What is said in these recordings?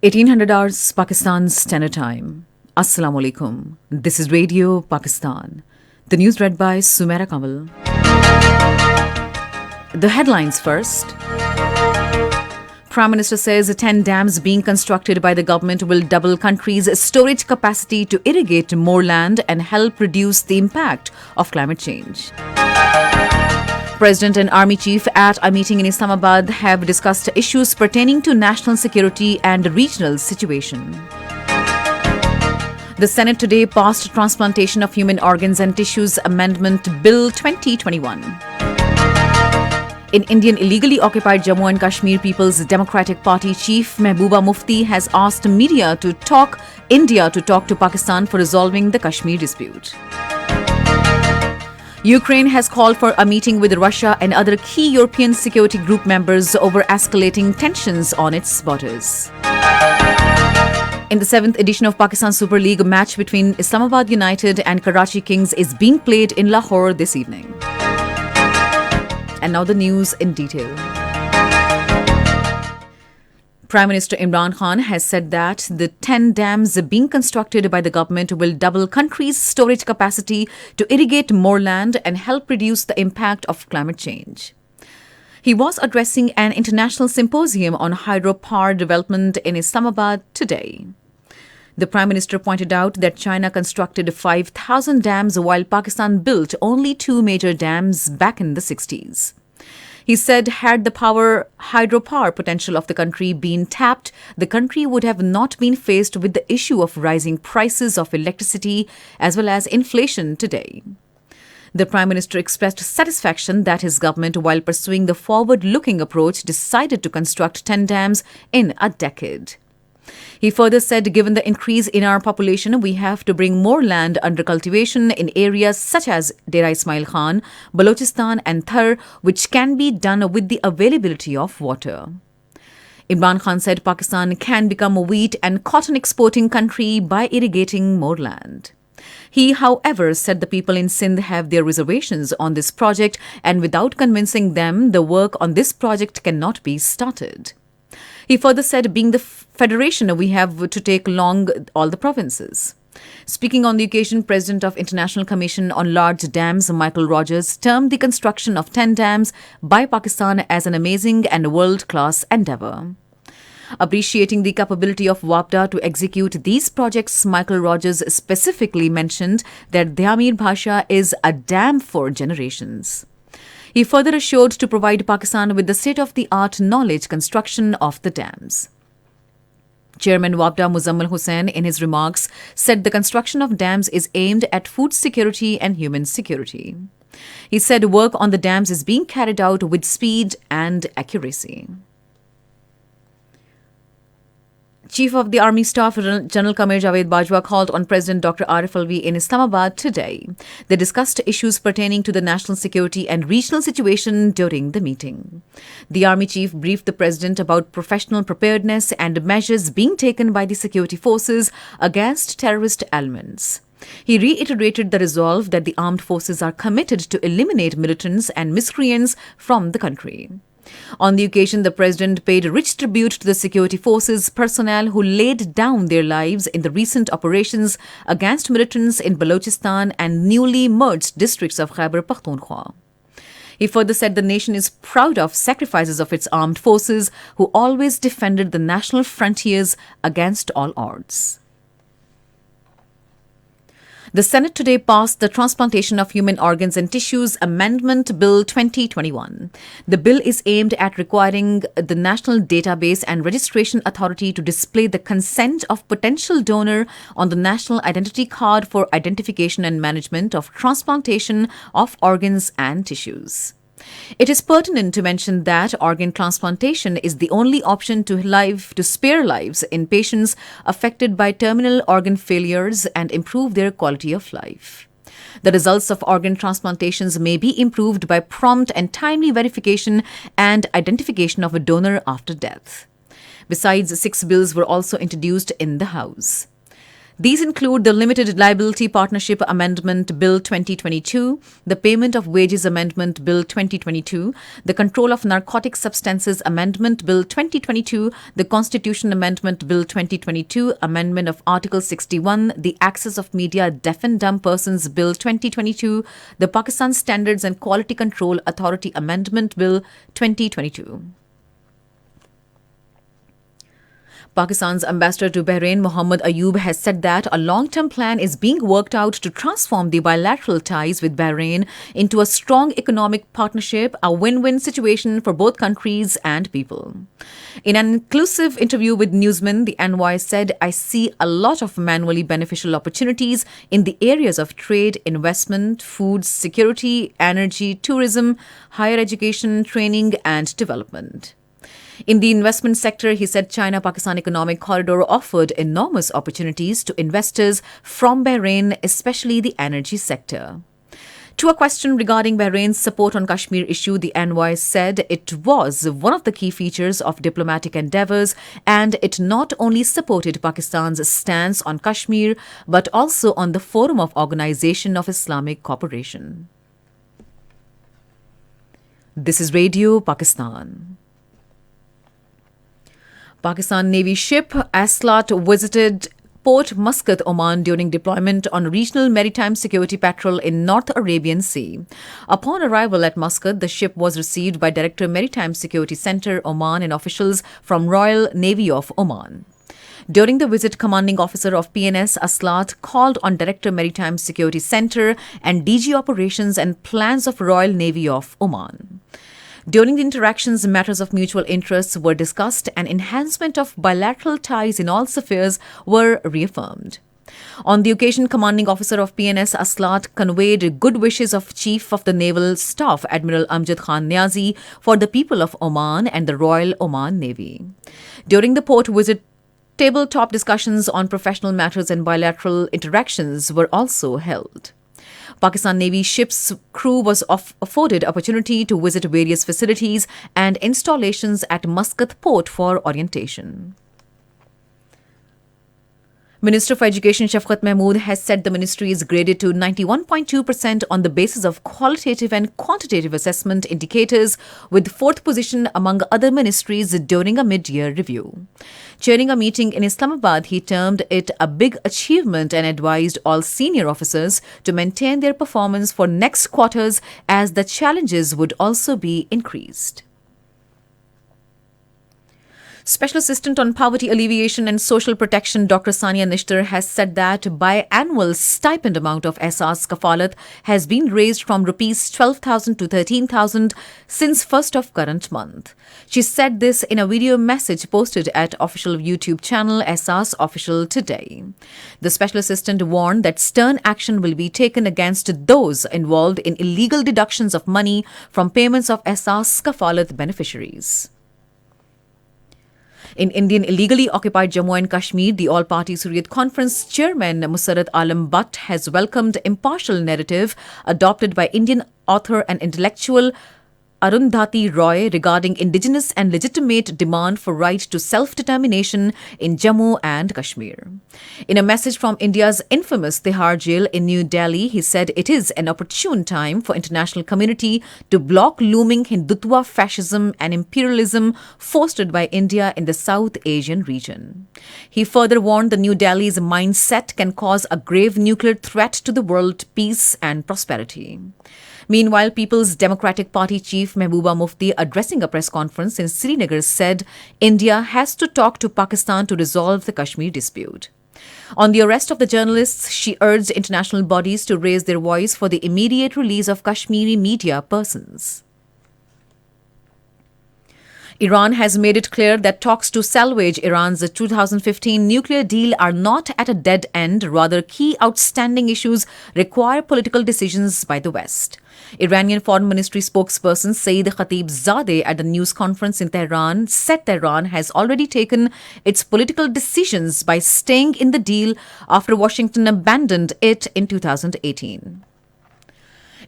1800 hours Pakistan's Standard Time. Assalamu alaikum. This is Radio Pakistan. The news read by Sumaira Kamal. The headlines first. Prime Minister says 10 dams being constructed by the government will double country's storage capacity to irrigate more land and help reduce the impact of climate change. President and Army Chief at a meeting in Islamabad have discussed issues pertaining to national security and regional situation. The Senate today passed Transplantation of Human Organs and Tissues Amendment Bill 2021. In Indian illegally occupied Jammu and Kashmir People's Democratic Party Chief Mehbooba Mufti has asked India to talk to Pakistan for resolving the Kashmir dispute. Ukraine has called for a meeting with Russia and other key European security group members over escalating tensions on its borders. In the 7th edition of Pakistan Super League, match between Islamabad United and Karachi Kings is being played in Lahore this evening. And now the news in detail. Prime Minister Imran Khan has said that the 10 dams being constructed by the government will double country's storage capacity to irrigate more land and help reduce the impact of climate change. He was addressing an international symposium on hydropower development in Islamabad today. The Prime Minister pointed out that China constructed 5,000 dams while Pakistan built only 2 major dams back in the 60s. He said had the hydropower potential of the country been tapped, the country would have not been faced with the issue of rising prices of electricity as well as inflation today. The Prime Minister expressed satisfaction that his government, while pursuing the forward-looking approach, decided to construct 10 dams in a decade. He further said, given the increase in our population, we have to bring more land under cultivation in areas such as Dera Ismail Khan, Balochistan and Thar, which can be done with the availability of water. Imran Khan said Pakistan can become a wheat and cotton exporting country by irrigating more land. He, however, said the people in Sindh have their reservations on this project, and without convincing them, the work on this project cannot be started. He further said, being the federation, we have to take along all the provinces. Speaking on the occasion, President of International Commission on Large Dams, Michael Rogers, termed the construction of 10 dams by Pakistan as an amazing and world-class endeavour. Appreciating the capability of WAPDA to execute these projects, Michael Rogers specifically mentioned that Dhamir Bhasha is a dam for generations. He further assured to provide Pakistan with the state-of-the-art knowledge construction of the dams. Chairman WAPDA Muzammal Hussain, in his remarks, said the construction of dams is aimed at food security and human security. He said work on the dams is being carried out with speed and accuracy. Chief of the Army Staff, General Qamar Javed Bajwa, called on President Dr. Arif Alvi in Islamabad today. They discussed issues pertaining to the national security and regional situation during the meeting. The Army Chief briefed the President about professional preparedness and measures being taken by the security forces against terrorist elements. He reiterated the resolve that the armed forces are committed to eliminate militants and miscreants from the country. On the occasion, the President paid rich tribute to the security forces personnel who laid down their lives in the recent operations against militants in Balochistan and newly merged districts of Khyber Pakhtunkhwa. He further said the nation is proud of sacrifices of its armed forces who always defended the national frontiers against all odds. The Senate today passed the Transplantation of Human Organs and Tissues Amendment Bill 2021. The bill is aimed at requiring the National Database and Registration Authority to display the consent of potential donor on the National Identity Card for identification and management of transplantation of organs and tissues. It is pertinent to mention that organ transplantation is the only option to spare lives in patients affected by terminal organ failures and improve their quality of life. The results of organ transplantations may be improved by prompt and timely verification and identification of a donor after death. Besides, 6 bills were also introduced in the House. These include the Limited Liability Partnership Amendment Bill 2022, the Payment of Wages Amendment Bill 2022, the Control of Narcotic Substances Amendment Bill 2022, the Constitution Amendment Bill 2022, Amendment of Article 61, the Access of Media Deaf and Dumb Persons Bill 2022, the Pakistan Standards and Quality Control Authority Amendment Bill 2022. Pakistan's ambassador to Bahrain, Mohammad Ayub, has said that a long-term plan is being worked out to transform the bilateral ties with Bahrain into a strong economic partnership, a win-win situation for both countries and people. In an inclusive interview with newsmen, the NY said, "I see a lot of manually beneficial opportunities in the areas of trade, investment, food, security, energy, tourism, higher education, training and development." In the investment sector, he said China-Pakistan Economic Corridor offered enormous opportunities to investors from Bahrain, especially the energy sector. To a question regarding Bahrain's support on Kashmir issue, the NY said it was one of the key features of diplomatic endeavours and it not only supported Pakistan's stance on Kashmir but also on the Forum of Organisation of Islamic Cooperation. This is Radio Pakistan. Pakistan Navy ship Aslat visited Port Muscat, Oman during deployment on regional maritime security patrol in North Arabian Sea. Upon arrival at Muscat, the ship was received by Director Maritime Security Center, Oman and officials from Royal Navy of Oman. During the visit, Commanding Officer of PNS Aslat called on Director Maritime Security Center and DG Operations and Plans of Royal Navy of Oman. During the interactions, matters of mutual interest were discussed and enhancement of bilateral ties in all spheres were reaffirmed. On the occasion, Commanding Officer of PNS Aslat conveyed good wishes of Chief of the Naval Staff Admiral Amjad Khan Niazi for the people of Oman and the Royal Oman Navy. During the port visit, tabletop discussions on professional matters and bilateral interactions were also held. Pakistan Navy ship's crew was afforded opportunity to visit various facilities and installations at Muscat port for orientation. Minister for Education Shafqat Mahmood has said the ministry is graded to 91.2% on the basis of qualitative and quantitative assessment indicators, with fourth position among other ministries during a mid-year review. Chairing a meeting in Islamabad, he termed it a big achievement and advised all senior officers to maintain their performance for next quarters as the challenges would also be increased. Special Assistant on Poverty Alleviation and Social Protection Dr. Sania Nishtar has said that biannual stipend amount of Ehsaas Kafalat has been raised from rupees 12,000 to 13,000 since 1st of current month. She said this in a video message posted at official YouTube channel Ehsaas Official today. The Special Assistant warned that stern action will be taken against those involved in illegal deductions of money from payments of Ehsaas Kafalat beneficiaries. In Indian illegally occupied Jammu and Kashmir, the AllParty Hurriyat Conference chairman Musarrat Alam Butt has welcomed impartial narrative adopted by Indian author and intellectual Arundhati Roy regarding indigenous and legitimate demand for right to self-determination in Jammu and Kashmir. In a message from India's infamous Tihar jail in New Delhi, he said it is an opportune time for international community to block looming Hindutva fascism and imperialism fostered by India in the South Asian region. He further warned the New Delhi's mindset can cause a grave nuclear threat to the world peace and prosperity. Meanwhile, People's Democratic Party Chief Mehbooba Mufti, addressing a press conference in Srinagar, said India has to talk to Pakistan to resolve the Kashmir dispute. On the arrest of the journalists, she urged international bodies to raise their voice for the immediate release of Kashmiri media persons. Iran has made it clear that talks to salvage Iran's 2015 nuclear deal are not at a dead end. Rather, key outstanding issues require political decisions by the West. Iranian Foreign Ministry spokesperson Saeed Khatibzadeh at the news conference in Tehran said Tehran has already taken its political decisions by staying in the deal after Washington abandoned it in 2018.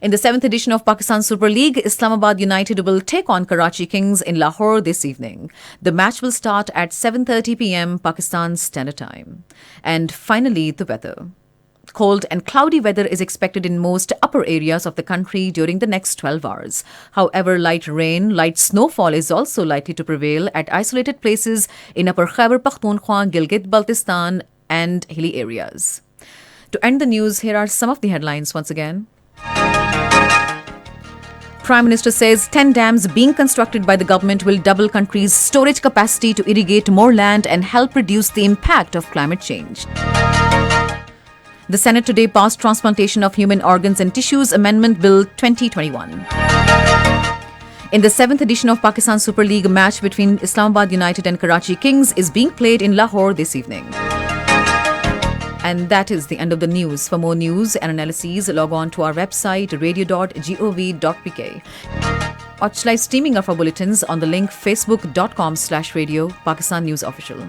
In the 7th edition of Pakistan Super League, Islamabad United will take on Karachi Kings in Lahore this evening. The match will start at 7:30 p.m. Pakistan Standard Time. And finally, the weather. Cold and cloudy weather is expected in most upper areas of the country during the next 12 hours. However, light snowfall is also likely to prevail at isolated places in Upper Khyber Pakhtunkhwa, Gilgit-Baltistan and hilly areas. To end the news, here are some of the headlines once again. Prime Minister says 10 dams being constructed by the government will double country's storage capacity to irrigate more land and help reduce the impact of climate change. The Senate today passed Transplantation of Human Organs and Tissues Amendment Bill 2021. In the 7th edition of Pakistan Super League, a match between Islamabad United and Karachi Kings is being played in Lahore this evening. And that is the end of the news. For more news and analyses, log on to our website radio.gov.pk. Watch live streaming of our bulletins on the link facebook.com/radio Pakistan News Official.